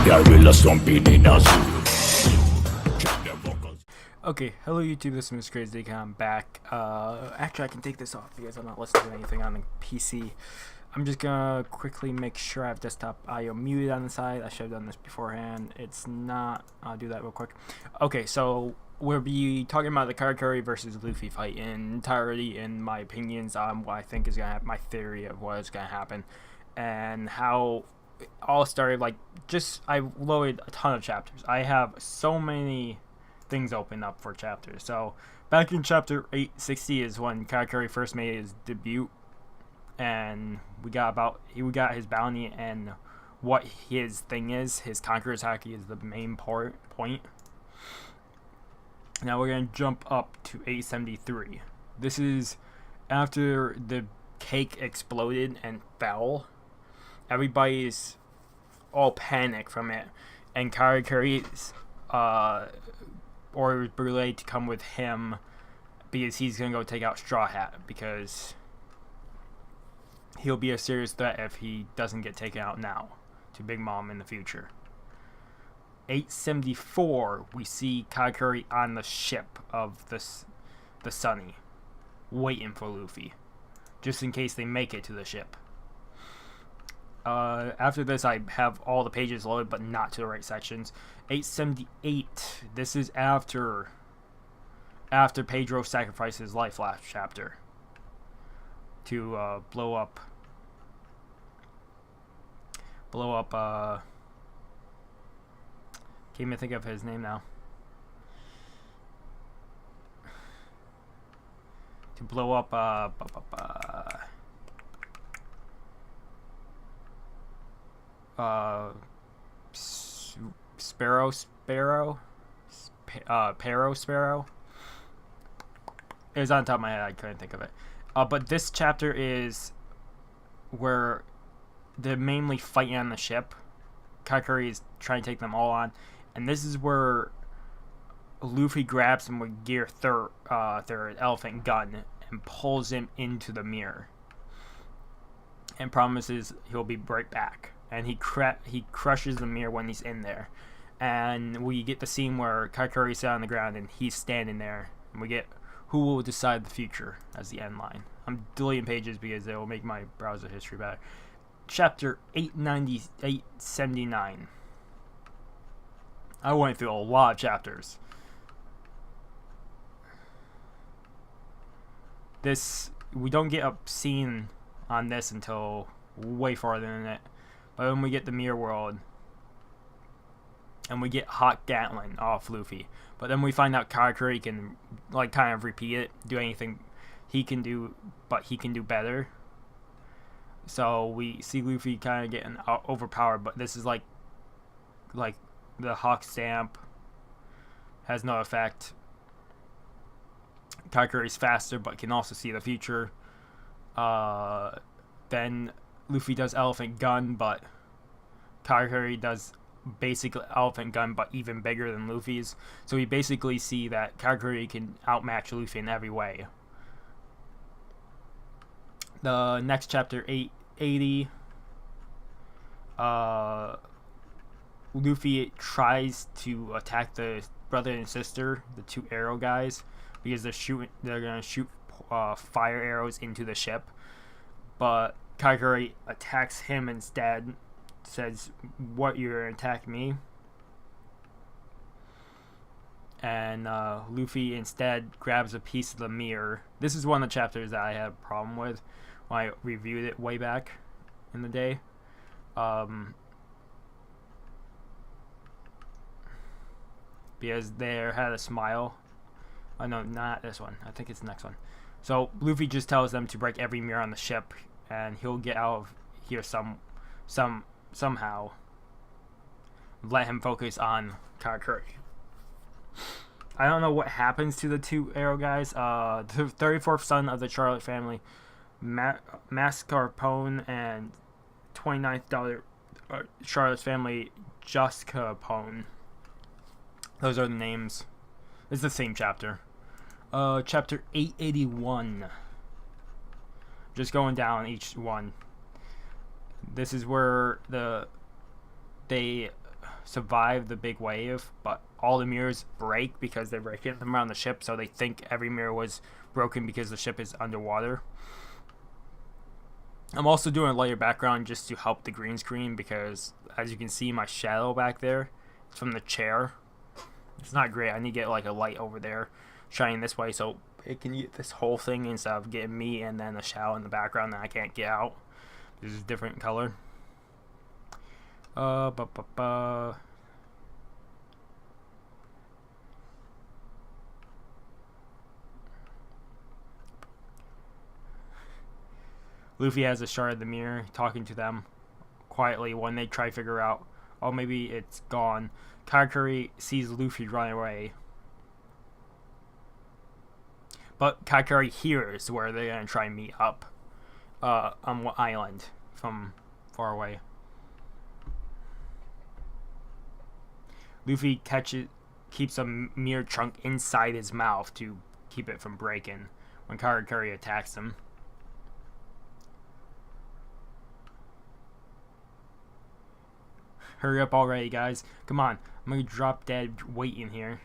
Gorilla stomping in a zoo. Okay, hello YouTube, this is Mr. Crazy. I'm back. Actually I can take this off because I'm not listening to anything on the PC. I'm just gonna quickly make sure I have desktop audio muted on the side. I should have done this beforehand. It's not. I'll do that real quick. Okay, so we'll be talking about the Katakuri versus Luffy fight in entirety, in my opinions on what I think is gonna happen, my theory of what is gonna happen, and how it all started. Like, just I loaded a ton of chapters. I have so many things open up for chapters. So back in chapter 860 is when Katakuri first made his debut, and we got his bounty and what his thing is. His Conqueror's Haki is the main point. Now we're gonna jump up to 873. This is after the cake exploded and fell. Everybody's all panicked from it, and Katakuri's orders Brule to come with him because he's gonna go take out Straw Hat, because he'll be a serious threat if he doesn't get taken out now to Big Mom in the future. 874, we see Katakuri on the ship of the Sunny, waiting for Luffy, just in case they make it to the ship. After this, I have all the pages loaded, but not to the right sections. 878. This is after Pedro sacrificed his life last chapter to blow up. Can't even think of his name now. To blow up Sparrow. It was on top of my head, I couldn't think of it. But this chapter is where they're mainly fighting on the ship. Katakuri is trying to take them all on, and this is where Luffy grabs him with Gear Third Elephant Gun and pulls him into the mirror and promises he'll be right back. And he crushes the mirror when he's in there. And we get the scene where Katakuri sat on the ground and he's standing there. And we get who will decide the future as the end line. I'm deleting pages because they will make my browser history better. Chapter 879. I went through a lot of chapters. We don't get a scene on this until way farther than it. But when we get the Mirror World, and we get Hot Gatlin off Luffy, but then we find out Katakuri can kind of repeat it, do anything he can do, but he can do better. So we see Luffy kind of getting overpowered, but this is like the Hawk Stamp has no effect. Katakuri's faster, but can also see the future. Then Luffy does Elephant Gun, but Katakuri does basically Elephant Gun, but even bigger than Luffy's. So we basically see that Katakuri can outmatch Luffy in every way. The next chapter, 880, Luffy tries to attack the brother and sister, the two arrow guys, because they're gonna shoot fire arrows into the ship, but Katakuri attacks him instead, says, "What, you're gonna attack me?" And Luffy instead grabs a piece of the mirror. This is one of the chapters that I had a problem with when I reviewed it way back in the day. Because there had a smile. Oh no, not this one. I think it's the next one. So Luffy just tells them to break every mirror on the ship, and he'll get out of here somehow. Let him focus on Katakuri. I don't know what happens to the two arrow guys. The 34th son of the Charlotte family, Mascarpone, and 29th daughter, Charlotte's family, Just Capone. Those are the names. It's the same chapter. Chapter 881. Just going down each one. This is where they survive the big wave, but all the mirrors break because they're breaking them around the ship, so they think every mirror was broken because the ship is underwater. I'm also doing a lighter background just to help the green screen because, as you can see, my shadow back there is from the chair. It's not great. I need to get like a light over there shining this way so it can get this whole thing instead of getting me and then a shadow in the background that I can't get out. This is a different color. Luffy has a shard of the mirror, talking to them quietly when they try to figure out, oh, maybe it's gone. Katakuri sees Luffy run away, but Katakuri hears where they're gonna try and meet up on what island from far away. Luffy keeps a mirror chunk inside his mouth to keep it from breaking when Katakuri attacks him. Hurry up already, guys. Come on. I'm going to drop dead weight in here.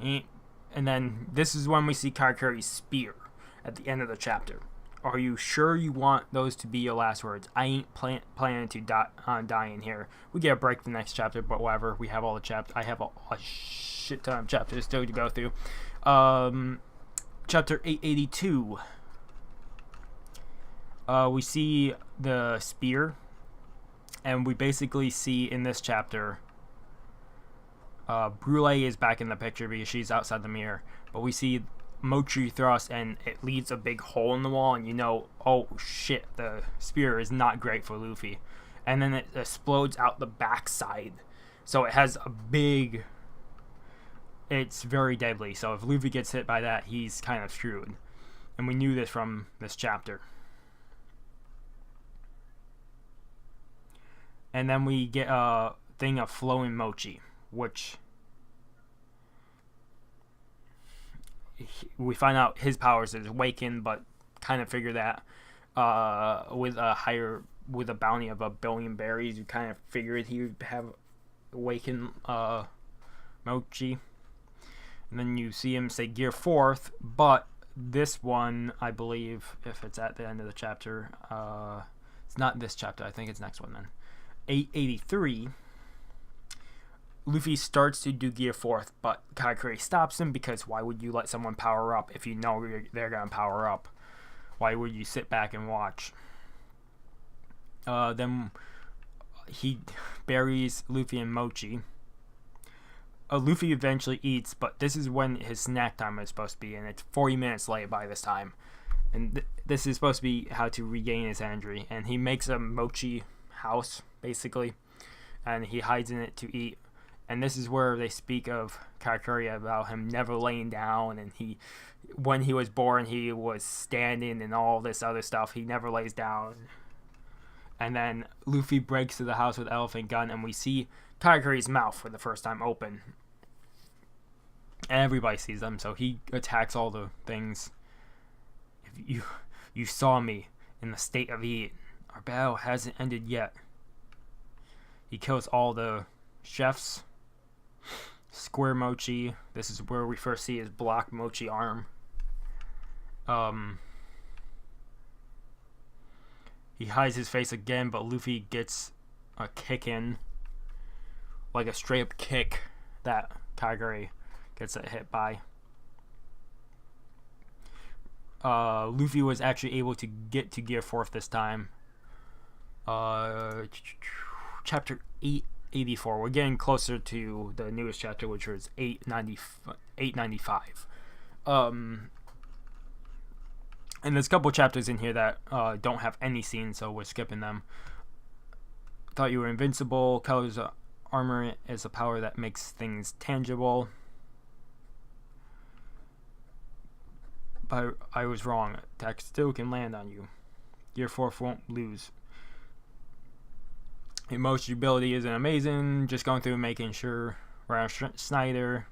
And then this is when we see Katakuri's spear at the end of the chapter. Are you sure you want those to be your last words? I ain't planning to die in here. We get a break the next chapter, but whatever. We have all the chapters. I have a shit ton of chapters still to go through. Chapter 882. We see the spear. And we basically see in this chapter, Brule is back in the picture because she's outside the mirror. But we see Mochi thrust and it leaves a big hole in the wall. And you know, oh shit, the spear is not great for Luffy. And then it explodes out the backside. So it has a big... It's very deadly. So if Luffy gets hit by that, he's kind of screwed. And we knew this from this chapter. And then we get a thing of flowing mochi, which we find out his powers is awakened, but kind of figure that with a bounty of 1 billion berries, you kind of figured he would have awakened mochi. And then you see him say Gear 4th, but this one, I believe, if it's at the end of the chapter, it's not this chapter, I think it's next one then. 883, Luffy starts to do Gear 4th, but Katakuri stops him because why would you let someone power up if you know they're going to power up? Why would you sit back and watch? Then he buries Luffy and Mochi. Luffy eventually eats, but this is when his snack time is supposed to be, and it's 40 minutes late by this time. And this is supposed to be how to regain his energy, and he makes a Mochi house basically, and he hides in it to eat. And this is where they speak of Katakuri about him never laying down, and when he was born he was standing and all this other stuff. He never lays down. And then Luffy breaks to the house with elephant gun, and we see Katakuri's mouth for the first time open, and everybody sees them, so he attacks all the things. If you saw me in the state of heat. Our battle hasn't ended yet. He kills all the chefs. Square Mochi. This is where we first see his block Mochi arm. He hides his face again, but Luffy gets a kick in. Like a straight up kick that Katakuri gets hit by. Luffy was actually able to get to Gear 4th this time. Chapter 884. We're getting closer to the newest chapter, which was 895. And there's a couple chapters in here that don't have any scenes, so we're skipping them. Thought you were invincible. Colors armor is a power that makes things tangible. But I was wrong. Attack still can land on you. Gear 4 won't lose. Emotion ability isn't amazing. Just going through and making sure. Around Snyder.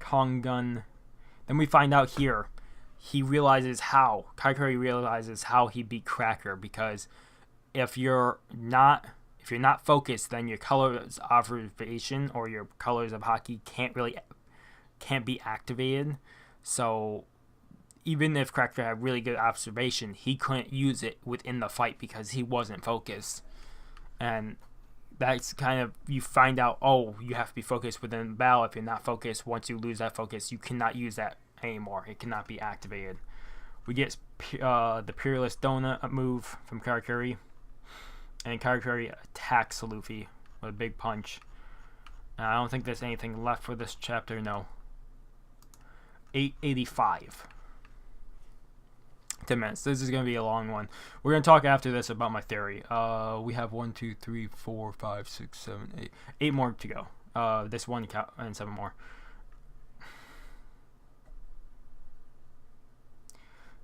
Kong gun. Then we find out here. Katakuri realizes how he beat Cracker, because if you're not If you're not focused, then your colors observation or your colors of hockey can't be activated. So even if Cracker had really good observation, he couldn't use it within the fight because he wasn't focused. And that's kind of, you find out, oh, you have to be focused within the battle. If you're not focused, once you lose that focus, you cannot use that anymore. It cannot be activated. We get the Peerless Donut move from Katakuri, and Katakuri attacks Luffy with a big punch. And I don't think there's anything left for this chapter, no. 885. 10 minutes. This is going to be a long one. We're going to talk after this about my theory. We have 1, 2, 3, 4, 5, 6, 7, 8. 8 more to go. This one and 7 more.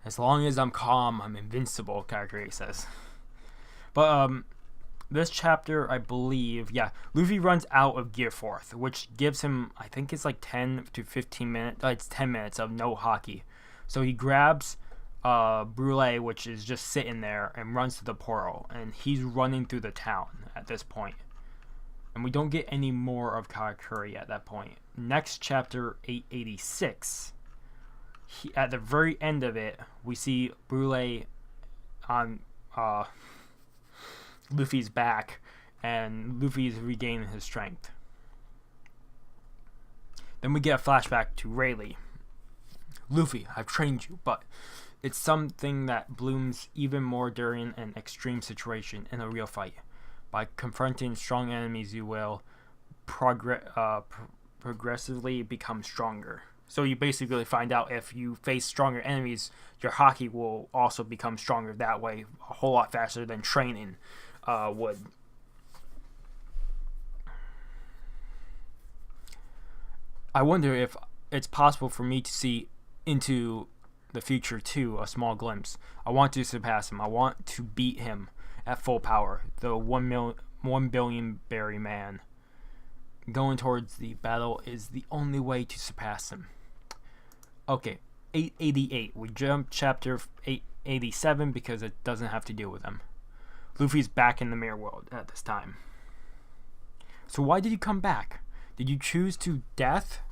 As long as I'm calm, I'm invincible, Katakuri says. But this chapter, I believe, Luffy runs out of Gear Force, which gives him, I think it's like 10 to 15 minutes. It's 10 minutes of no hockey. So he grabs Brule, which is just sitting there, and runs to the portal, and he's running through the town at this point. And we don't get any more of Katakuri at that point. Next chapter, 886. At the very end of it, we see Brule on Luffy's back, and Luffy's regaining his strength. Then we get a flashback to Rayleigh. Luffy, I've trained you, but it's something that blooms even more during an extreme situation in a real fight. By confronting strong enemies, you will progressively become stronger. So you basically find out if you face stronger enemies, your hockey will also become stronger that way, a whole lot faster than training would. I wonder if it's possible for me to see into the future too, a small glimpse. I want to surpass him. I want to beat him at full power, the 1 billion berry man. Going towards the battle is the only way to surpass him. Okay, 888. We jump chapter 887 because it doesn't have to deal with them. Luffy's back in the mirror world at this time. So why did you come back? Did you choose to death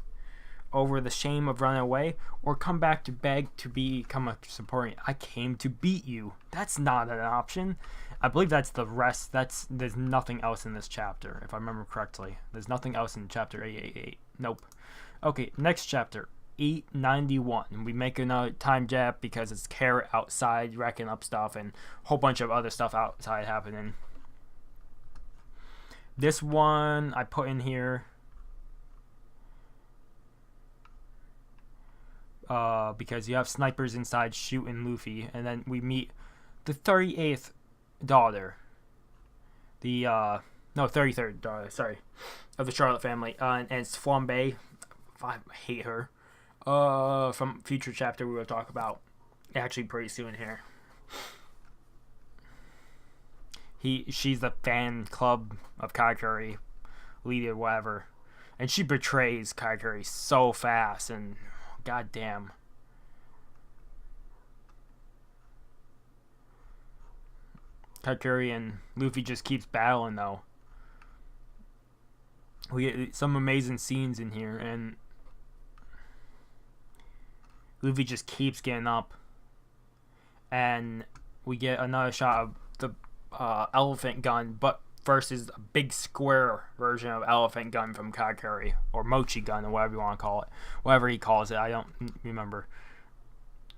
over the shame of running away, or come back to beg to become a supporting? I came to beat you. That's not an option. I believe that's the rest. There's nothing else in this chapter, if I remember correctly. There's nothing else in chapter 888. Nope. Okay, next chapter. 891. We make another time jab because it's Carrot outside wrecking up stuff and a whole bunch of other stuff outside happening. This one I put in here because you have snipers inside shooting Luffy, and then we meet the 38th daughter, the 33rd daughter, sorry, of the Charlotte family, and it's Flambe. I hate her. From future chapter we will talk about actually pretty soon here. She's the fan club of Katakuri, leader, whatever, and she betrays Katakuri so fast, and goddamn. Katakuri and Luffy just keeps battling though. We get some amazing scenes in here, and Luffy just keeps getting up, and we get another shot of the elephant gun, but versus a big square version of elephant gun from Katakuri, or mochi gun, or whatever you want to call it, whatever he calls it, I don't remember.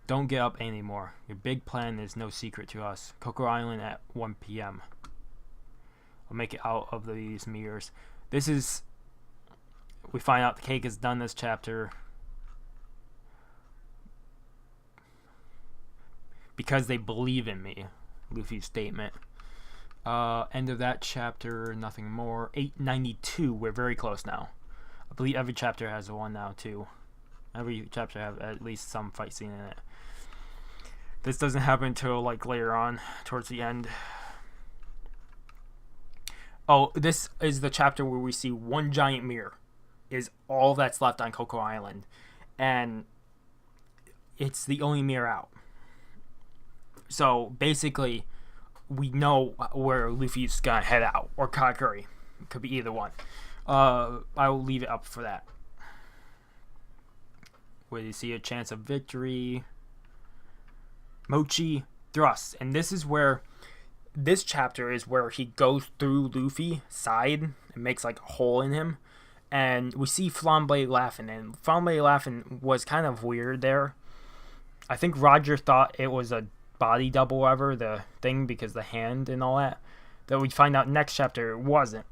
Don't get up anymore. Your big plan is no secret to us. Coco Island at 1 p.m. I'll make it out of these mirrors. We find out the cake is done this chapter because they believe in me. Luffy's statement. End of that chapter, nothing more. 892, we're very close now. I believe every chapter has one now too. Every chapter has at least some fight scene in it. This doesn't happen until like later on, towards the end. Oh, this is the chapter where we see one giant mirror is all that's left on Coco Island, and it's the only mirror out. So basically, we know where Luffy's gonna head out, or Katakuri. It could be either one. I will leave it up for that. Where you see a chance of victory. Mochi thrust, and this is where this chapter is where he goes through Luffy's side and makes like a hole in him, and we see Flambe laughing, and Flambe laughing was kind of weird there. I think Roger thought it was a body double ever, the thing, because the hand and all that. That we find out next chapter it wasn't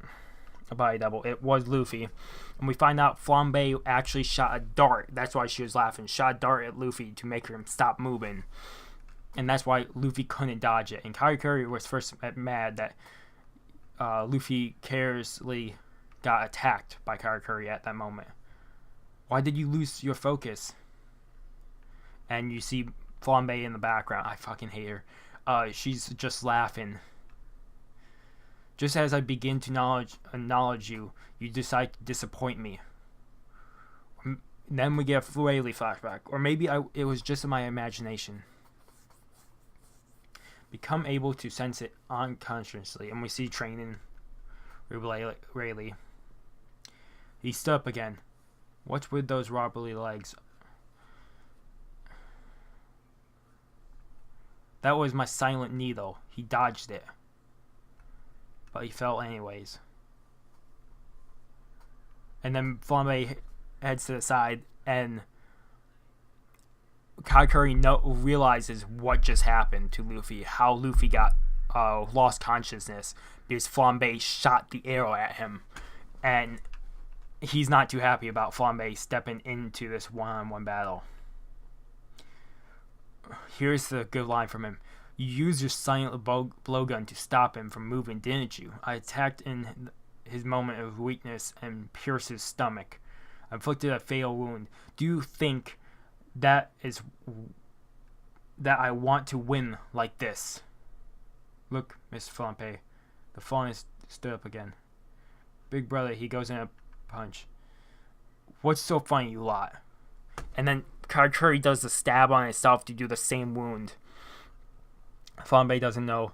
a body double, it was Luffy. And we find out Flambe actually shot a dart. That's why she was laughing. Shot a dart at Luffy to make him stop moving. And that's why Luffy couldn't dodge it. And Katakuri was first mad that Luffy carelessly got attacked by Katakuri at that moment. Why did you lose your focus? And you see Flambe in the background. I fucking hate her. She's just laughing. Just as I begin to acknowledge you, you decide to disappoint me. Then we get a Rayleigh flashback. Or maybe it was just in my imagination. Become able to sense it unconsciously. And we see training Rayleigh. He stood up again. What's with those wobbly legs? That was my silent needle. He dodged it. But he fell anyways. And then Flambe heads to the side, and Katakuri realizes what just happened to Luffy. How Luffy got lost consciousness because Flambe shot the arrow at him. And he's not too happy about Flambe stepping into this one-on-one battle. Here's the good line from him. You used your silent blowgun to stop him from moving, didn't you? I attacked in his moment of weakness and pierced his stomach. I inflicted a fatal wound. Do you think that I want to win like this? Look, Miss Flambe. The fawn is stood up again. Big brother, he goes in a punch. What's so funny, you lot? And then Katakuri does the stab on itself to do the same wound. Flambe doesn't know.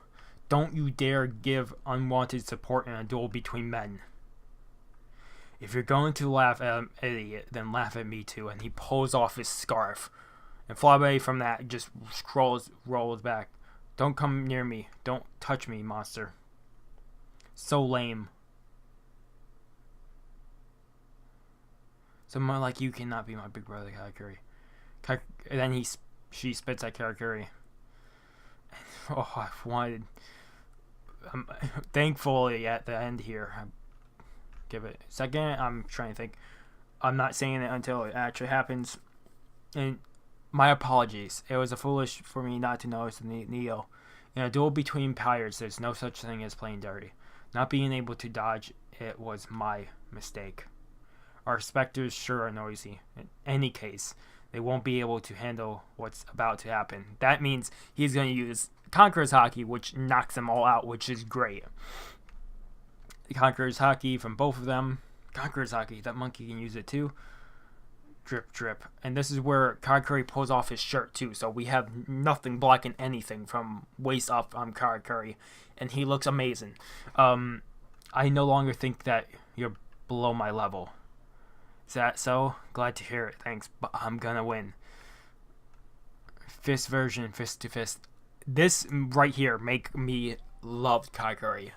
Don't you dare give unwanted support in a duel between men. If you're going to laugh at an idiot, then laugh at me too. And he pulls off his scarf. And Flambe from that just rolls back. Don't come near me. Don't touch me, monster. So lame. Someone like you cannot be my big brother, Katakuri. And then she spits at Katakuri. Oh, I wanted. Thankfully, at the end here, I give it a second. I'm trying to think. I'm not saying it until it actually happens. And my apologies. It was foolish for me not to notice the Neo. In a duel between pirates, there's no such thing as playing dirty. Not being able to dodge it was my mistake. Our specters sure are noisy. In any case, they won't be able to handle what's about to happen. That means he's going to use Conqueror's Haki, which knocks them all out, which is great. Conqueror's Haki from both of them. Conqueror's Haki, that monkey can use it too. Drip, drip. And this is where Katakuri pulls off his shirt too, so we have nothing blocking anything from waist up on Katakuri, and he looks amazing. I no longer think that you're below my level. Is that so? Glad to hear it, thanks, but I'm gonna win. Fist version, fist to fist. This right here make me love Katakuri.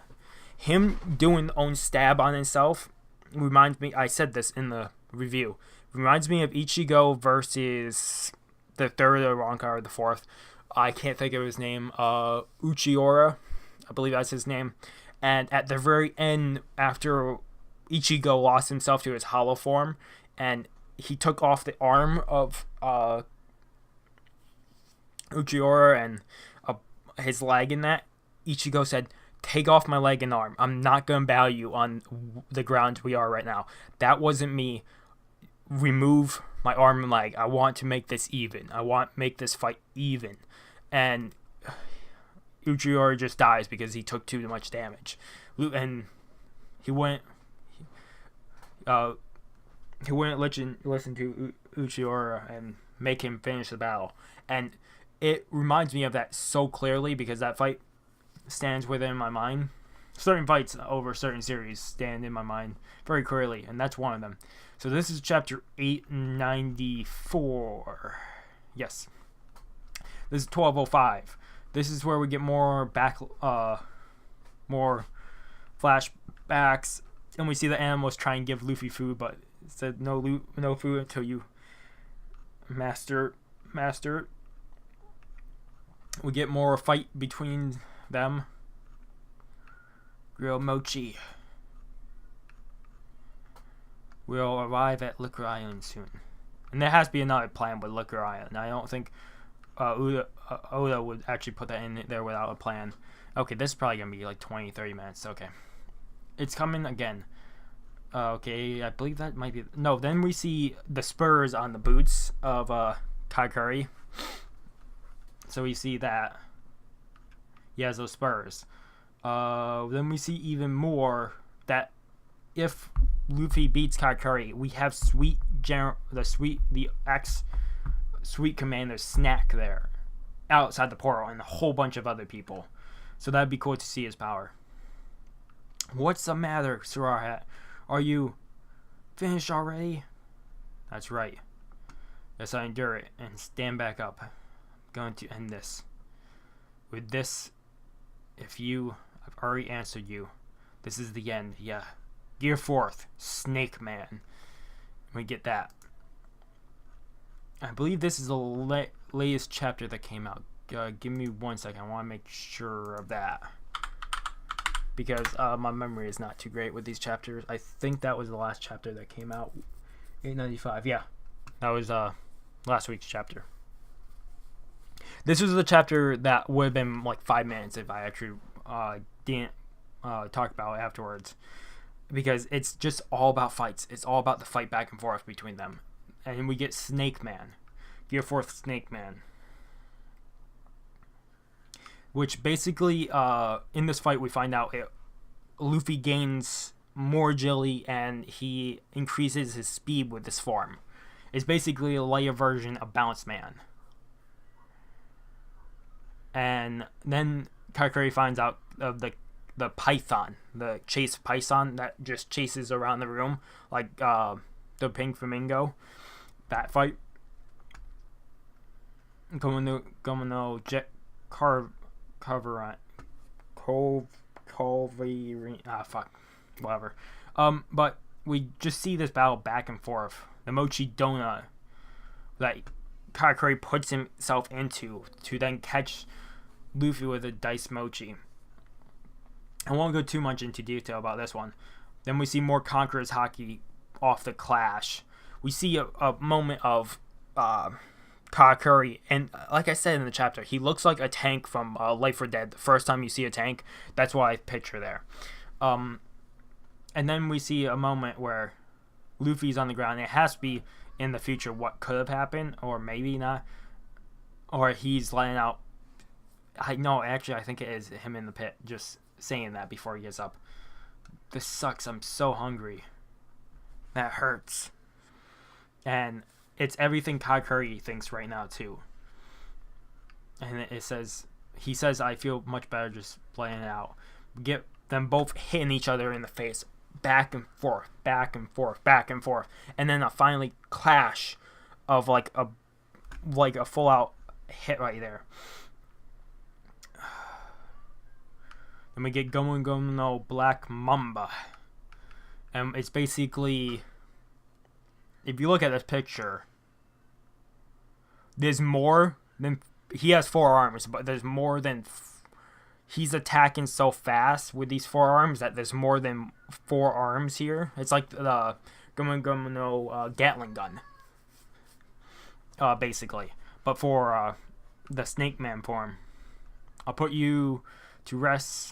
Him doing own stab on himself reminds me, I said this in the review, reminds me of Ichigo versus the third Ronka, or the fourth. I can't think of his name. Uchiura, I believe that's his name. And at the very end, after Ichigo lost himself to his hollow form, and he took off the arm of Uchiura and his leg in that, Ichigo said, take off my leg and arm. I'm not going to battle you on the ground we are right now. That wasn't me. Remove my arm and leg. I want to make this even. I want to make this fight even. And Uchiura just dies because he took too much damage. And he wouldn't listen to Uchiura and make him finish the battle. And it reminds me of that so clearly because that fight stands within my mind. Certain fights over certain series stand in my mind very clearly, and that's one of them. So this is chapter 894. Yes. This is 1205. This is where we get more more flashbacks, and we see the animals try and give Luffy food, but it said no food until you master it. We get more fight between them. Grill Mochi. We'll arrive at Liquor Island soon. And there has to be another plan with Liquor Island. I don't think Oda would actually put that in there without a plan. Okay, this is probably going to be like 20-30 minutes. Okay. It's coming again. Okay, I believe that might be... No, then we see the spurs on the boots of Katakuri. So we see that he has those spurs. Then we see even more that if Luffy beats Katakuri, we have Sweet Commander Snack there outside the portal, and a whole bunch of other people. So that'd be cool to see his power. What's the matter, Straw Hat? Are you finished already? That's right. Yes, I endure it and stand back up. I'm going to end this. With this, I've already answered you. This is the end, yeah. Gear 4th, Snake Man. We get that. I believe this is the latest chapter that came out. Give me 1 second. I want to make sure of that. Because my memory is not too great with these chapters. I think that was the last chapter that came out. 895, yeah. That was last week's chapter. This was the chapter that would have been like 5 minutes if I actually didn't talk about it afterwards. Because it's just all about fights. It's all about the fight back and forth between them. And we get Snake Man. Gear 4th Snake Man. Which basically, in this fight, we find out Luffy gains more agility and he increases his speed with this form. It's basically a lighter version of Bounce Man. And then Katakuri finds out of the python, the chase python that just chases around the room like the pink flamingo. That fight. Gomino Jet Culverine. Whatever. But we just see this battle back and forth. The Mochi Donut that Katakuri puts himself into to then catch Luffy with a Dice Mochi. I won't go too much into detail about this one. Then we see more Conqueror's Hockey off the clash. We see a moment of Katakuri, and like I said in the chapter, he looks like a tank from Life or Dead. The first time you see a tank, that's what I picture there. And then we see a moment where Luffy's on the ground. It has to be in the future what could have happened, or maybe not. Or he's letting out... I think it is him in the pit, just saying that before he gets up. This sucks. I'm so hungry. That hurts. And it's everything Katakuri thinks right now too. And he says, I feel much better just playing it out. Get them both hitting each other in the face, back and forth, back and forth, back and forth, and then a finally clash of like a full out hit right there. Then we get Gomu Black Mamba. And it's basically, if you look at this picture, there's more than, he has 4 arms, but there's more than, he's attacking so fast with these 4 arms that there's more than 4 arms here. It's like the Gomu Gatling gun, basically. But for the Snake Man form, I'll put you to rest.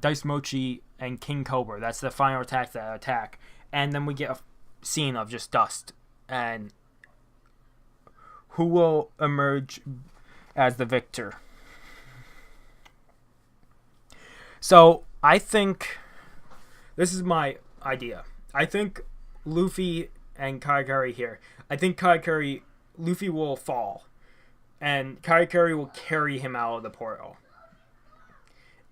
Dice Mochi and King Cobra. That's the final attack that attack. And then we get a scene of just dust. And who will emerge as the victor? So, I think this is my idea. I think Luffy and Katakuri here. I think Luffy will fall. And Katakuri will carry him out of the portal.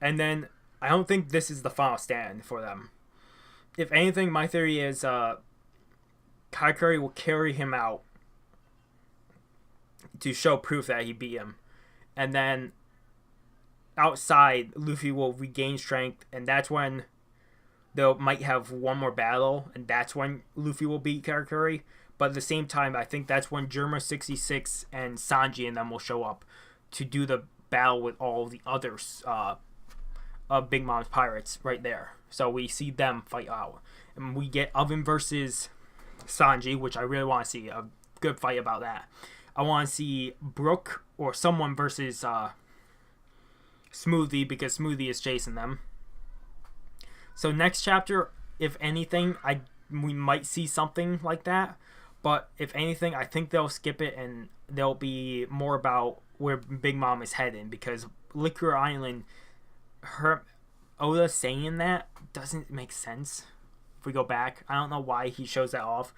And then I don't think this is the final stand for them. If anything, my theory is Katakuri will carry him out to show proof that he beat him. And then outside, Luffy will regain strength, and that's when they might have one more battle, and that's when Luffy will beat Katakuri. But at the same time, I think that's when Germa 66 and Sanji and them will show up to do the battle with all the others, Big Mom's pirates right there. So we see them fight out. And we get Oven versus Sanji, which I really want to see. A good fight about that. I want to see Brook or someone versus Smoothie, because Smoothie is chasing them. So next chapter, if anything, we might see something like that. But if anything, I think they'll skip it and they'll be more about where Big Mom is heading, because Liquor Island, Oda saying that doesn't make sense. If we go back, I don't know why he shows that off.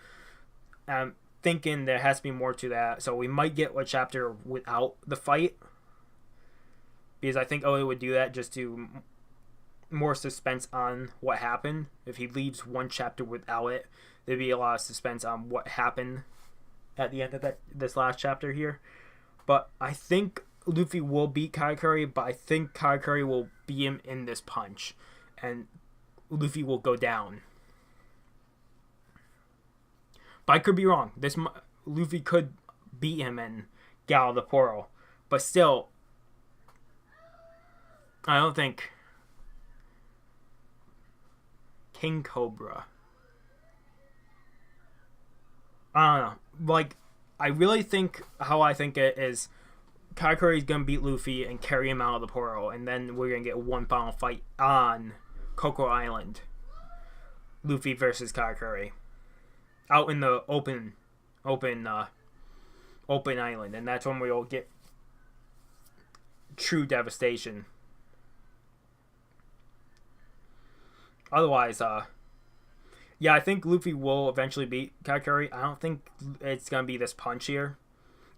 I'm thinking there has to be more to that, so we might get a chapter without the fight, because I think Oda would do that just to more suspense on what happened. If he leaves one chapter without it, there'd be a lot of suspense on what happened at the end of this last chapter here. But I think Luffy will beat Katakuri, but I think Katakuri will beat him in this punch, and Luffy will go down. But I could be wrong. Luffy could beat him and get out of the portal, but still, I don't think King Cobra. I don't know. Like, I really think how I think it is Katakuri is going to beat Luffy and carry him out of the portal, and then we're going to get one final fight on Coco Island. Luffy versus Katakuri. Out in the open island, and that's when we'll get true devastation. Otherwise, yeah, I think Luffy will eventually beat Katakuri. I don't think it's going to be this punch here.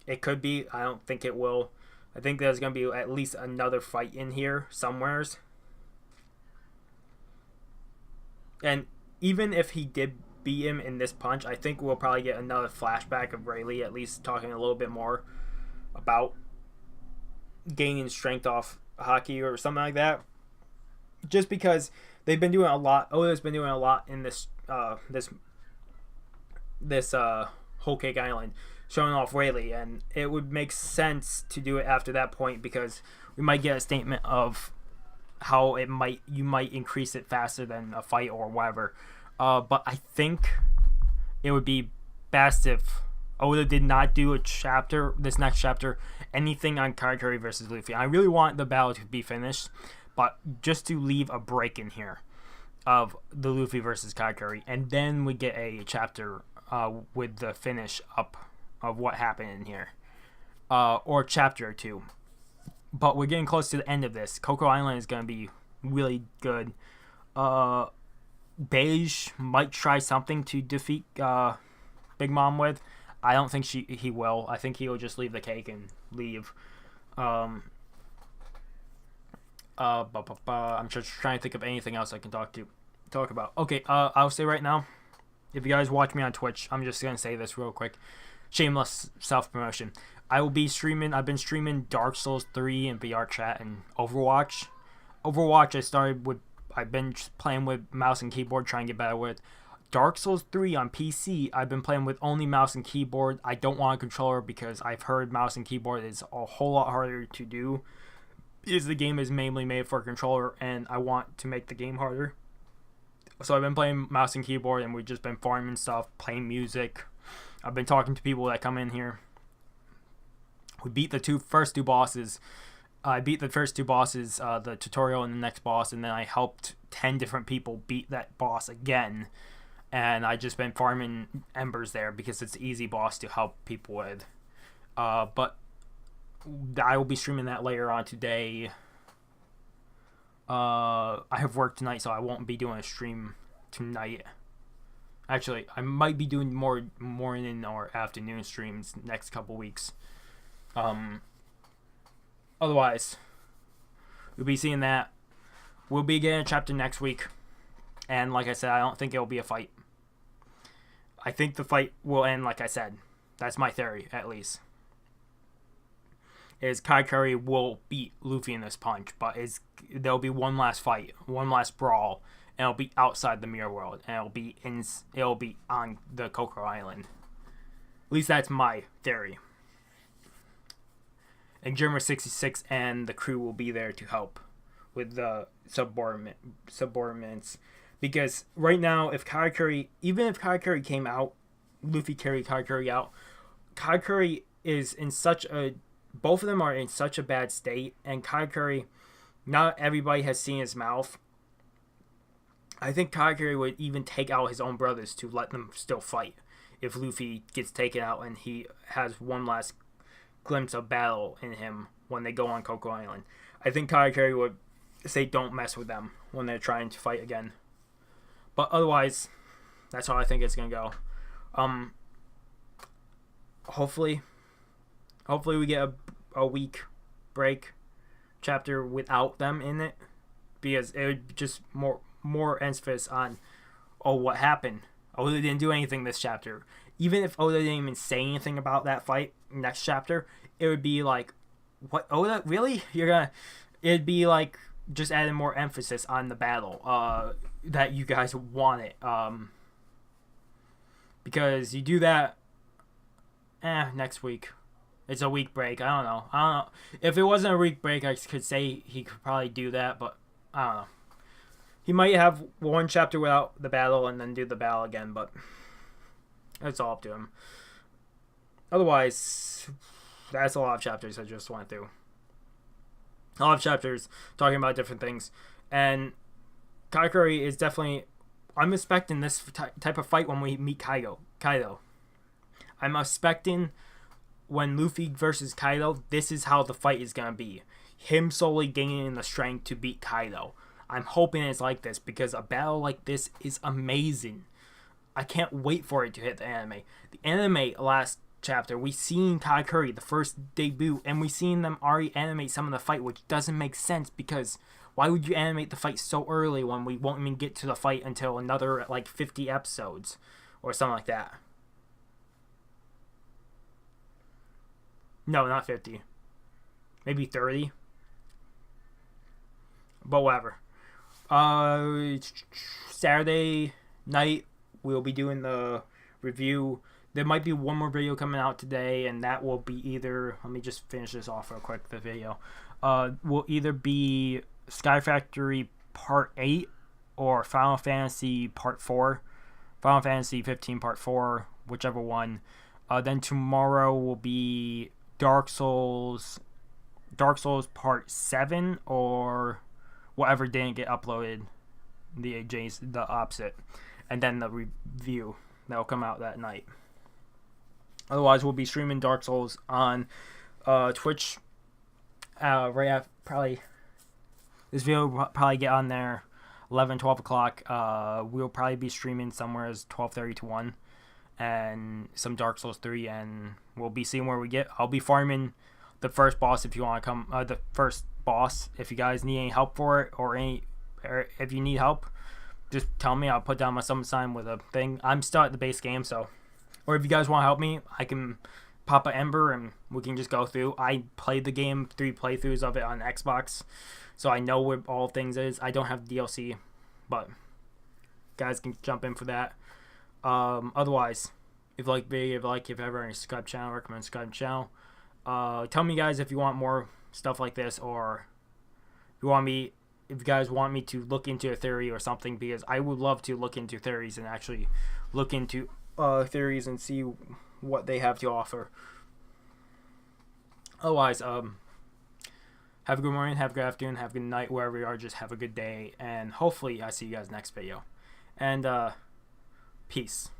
It could be. I don't think it will. I think there's going to be at least another fight in here somewheres. And even if he did beat him in this punch, I think we'll probably get another flashback of Rayleigh, at least talking a little bit more about gaining strength off Haki or something like that. Just because they've been doing a lot. Oda's been doing a lot in this Whole Cake Island, showing off Rayleigh, and it would make sense to do it after that point, because we might get a statement of how you might increase it faster than a fight or whatever. But I think it would be best if Oda did not do this next chapter, anything on Katakuri versus Luffy. I really want the battle to be finished, but just to leave a break in here of the Luffy versus Katakuri, and then we get a chapter with the finish up of what happened in here, or chapter 2. But we're getting close to the end of this. Coco Island is going to be really good. Beige might try something to defeat Big Mom with. I don't think he will. I think he will just leave the cake and leave. I'm just trying to think of anything else I can talk about. Okay, I'll say right now, if you guys watch me on Twitch, I'm just gonna say this real quick. Shameless self-promotion. I've been streaming Dark Souls 3 and VR chat and Overwatch. I've been playing with mouse and keyboard, trying to get better with. Dark Souls 3 on PC, I've been playing with only mouse and keyboard. I don't want a controller because I've heard mouse and keyboard is a whole lot harder to do, because the game is mainly made for a controller, and I want to make the game harder. So I've been playing mouse and keyboard, and we've just been farming stuff, playing music. I've been talking to people that come in here. We beat the first two bosses. I beat the first two bosses, the tutorial and the next boss, and then I helped 10 different people beat that boss again. And I just been farming embers there because it's an easy boss to help people with. But I will be streaming that later on today. I have work tonight, so I won't be doing a stream tonight. Actually, I might be doing more morning or afternoon streams next couple weeks. Otherwise, we'll be seeing that. we'll be getting a chapter next week. And like I said, I don't think it'll be a fight. I think the fight will end like I said. That's my theory, at least. Is Katakuri will beat Luffy in this punch, but there'll be one last fight, one last brawl, and it'll be outside the mirror world, and it'll be on the Coco Island. At least that's my theory. And Germa 66 and the crew will be there to help with the subordinates. Because right now, even if Katakuri came out, Luffy carried Katakuri out, Katakuri is in both of them are in such a bad state, and Katakuri, not everybody has seen his mouth. I think Katakuri would even take out his own brothers to let them still fight if Luffy gets taken out and he has one last glimpse of battle in him when they go on Coco Island. I think Katakuri would say don't mess with them when they're trying to fight again. But otherwise, that's how I think it's going to go. Hopefully we get a week break chapter without them in it, because it would just more emphasis on what happened. Oda didn't do anything this chapter. Even if Oda didn't even say anything about that fight next chapter, it would be like, what, Oda, really? It'd be like just adding more emphasis on the battle that you guys wanted. Because you do that next week. It's a week break. I don't know. If it wasn't a week break, I could say he could probably do that, but I don't know. He might have one chapter without the battle and then do the battle again, but it's all up to him. Otherwise, that's a lot of chapters I just went through. A lot of chapters talking about different things. And Katakuri is definitely... I'm expecting this type of fight when we meet Kaido. I'm expecting when Luffy versus Kaido, this is how the fight is going to be. Him solely gaining the strength to beat Kaido. I'm hoping it's like this because a battle like this is amazing. I can't wait for it to hit the anime. The anime last chapter, we seen Katakuri, the first debut, and we seen them already animate some of the fight, which doesn't make sense because why would you animate the fight so early when we won't even get to the fight until another 50 episodes or something like that? No, not 50. Maybe 30. But whatever. Saturday night, we'll be doing the review. There might be one more video coming out today, and that will be either... Let me just finish this off real quick, the video. Will either be Sky Factory Part 8 or Final Fantasy Part 4. Final Fantasy 15 Part 4, whichever one. Then tomorrow will be Dark Souls Part 7 or whatever didn't get uploaded, the opposite, and then the review that will come out that night. Otherwise, we'll be streaming Dark Souls on Twitch right after, probably this video will probably get on there 11-12 o'clock. We'll probably be streaming somewhere as 12:30 to 1 and some Dark Souls 3, and we'll be seeing where we get. I'll be farming the first boss if you want to come, the first boss, if you guys need any help for it, or if you need help, just tell me. I'll put down my summon sign with a thing. I'm still at the base game, so, or if you guys want to help me, I can pop an ember and we can just go through. I played the game, 3 playthroughs of it on Xbox, so I know where all things is. I don't have DLC, but guys can jump in for that. Otherwise, if you like the video, if you ever any subscribe channel, recommend subscribe channel. Tell me guys if you want more stuff like this, or if you guys want me to look into a theory or something, because I would love to look into theories and actually look into theories and see what they have to offer. Otherwise, have a good morning, have a good afternoon, have a good night, wherever you are. Just have a good day, and hopefully I see you guys next video. And peace.